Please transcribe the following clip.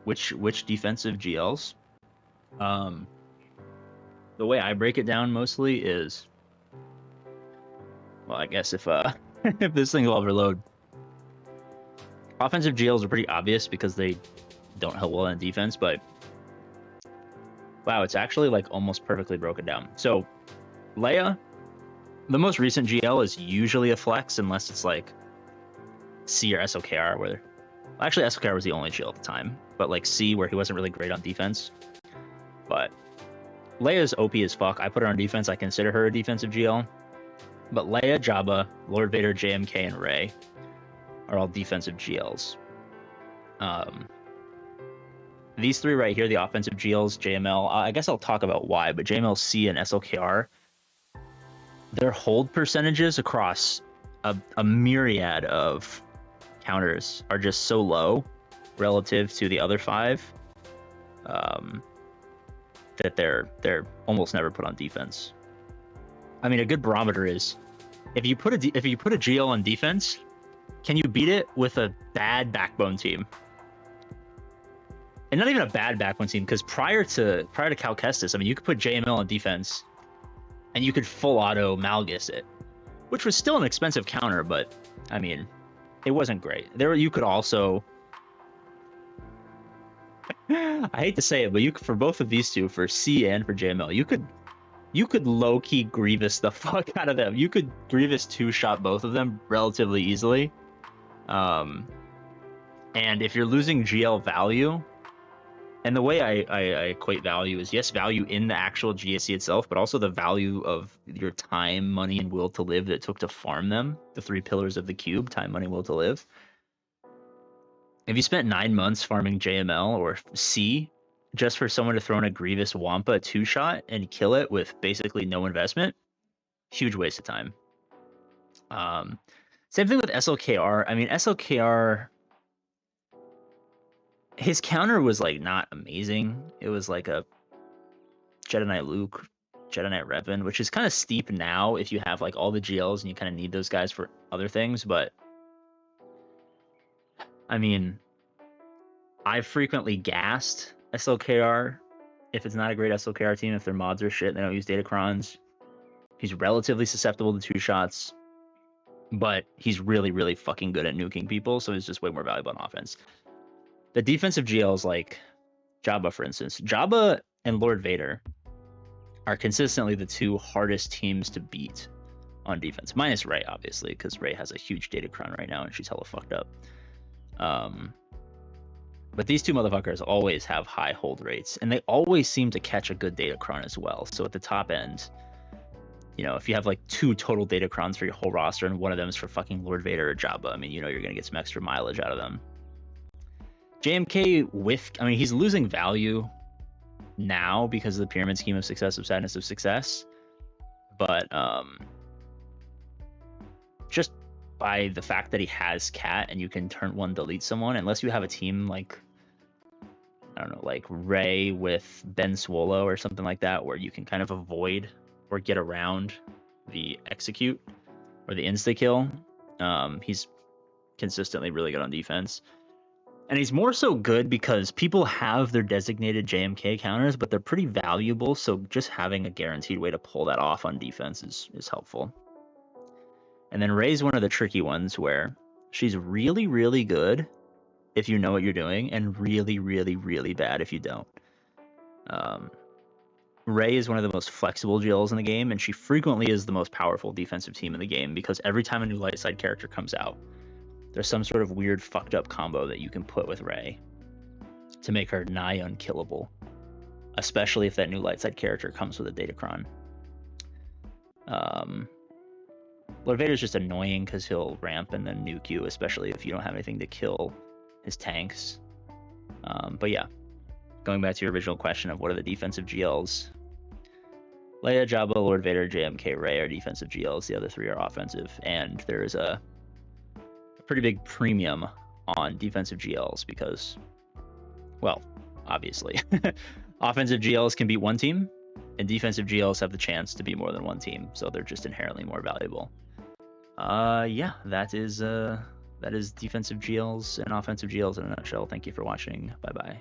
which defensive GLs. The way I break it down mostly is, well, I guess if if this thing will overload, offensive GLs are pretty obvious because they don't help well in defense, but wow, it's actually like almost perfectly broken down. So Leia, the most recent GL is usually a flex unless it's like C or SOKR, where actually SOKR was the only GL at the time, but like C where he wasn't really great on defense. But Leia's OP as fuck. I put her on defense. I consider her a defensive GL. But Leia, Jabba, Lord Vader, JMK, and Rey are all defensive GLs. These three right here, the offensive GLs, JML, I guess I'll talk about why, but JML, C, and SOKR, their hold percentages across a myriad of counters are just so low relative to the other five that they're almost never put on defense. I mean, a good barometer is if you put a GL on defense, can you beat it with a bad backbone team? And not even a bad backbone team, because prior to Cal Kestis, I mean, you could put JML on defense, and you could full auto Malgus it, which was still an expensive counter, but I mean, it wasn't great. You could also, I hate to say it, but for both of these two, for C and for JML, you could low-key Grievous the fuck out of them. You could Grievous two-shot both of them relatively easily. And if you're losing GL value, and the way I equate value is, yes, value in the actual GSC itself, but also the value of your time, money, and will to live that it took to farm them, the three pillars of the cube, time, money, will to live. If you spent 9 months farming JML or C just for someone to throw in a Grievous Wampa two-shot and kill it with basically no investment, huge waste of time. Same thing with SLKR. I mean, SLKR, his counter was like not amazing. It was like a Jedi Knight Luke, Jedi Knight Revan, which is kind of steep now if you have like all the GLs and you kind of need those guys for other things. But I mean, I've frequently gassed SLKR if it's not a great SLKR team, if their mods are shit and they don't use Datacrons. He's relatively susceptible to two shots, but he's really, really fucking good at nuking people, so he's just way more valuable on offense. The defensive GLs like Jabba, for instance. Jabba and Lord Vader are consistently the two hardest teams to beat on defense, minus Rey, obviously, because Rey has a huge Datacron right now and she's hella fucked up. But these two motherfuckers always have high hold rates, and they always seem to catch a good Datacron as well. So at the top end, you know, if you have like 2 total Datacrons for your whole roster and one of them is for fucking Lord Vader or Jabba, I mean, you know you're going to get some extra mileage out of them. JMK I mean, he's losing value now because of the pyramid scheme of success, of sadness, of success. But just by the fact that he has Cat and you can turn one delete someone, unless you have a team like, I don't know, like Rey with Ben Swallow or something like that, where you can kind of avoid or get around the execute or the insta-kill. He's consistently really good on defense. And he's more so good because people have their designated JMK counters, but they're pretty valuable, so just having a guaranteed way to pull that off on defense is helpful. And then Rey's one of the tricky ones where she's really, really good if you know what you're doing, and really, really, really bad if you don't. Rey is one of the most flexible GLs in the game, and she frequently is the most powerful defensive team in the game because every time a new light side character comes out, there's some sort of weird fucked up combo that you can put with Rey to make her nigh unkillable, especially if that new light side character comes with a Datacron. Lord Vader's just annoying because he'll ramp and then nuke you, especially if you don't have anything to kill his tanks. But yeah, going back to your original question of what are the defensive GLs, Leia, Jabba, Lord Vader, JMK, Rey are defensive GLs. The other three are offensive, and there is a pretty big premium on defensive GLs because, well, obviously, offensive GLs can beat one team, and defensive GLs have the chance to be more than one team, so they're just inherently more valuable. Yeah, that is defensive GLs and offensive GLs in a nutshell. Thank you for watching. Bye bye.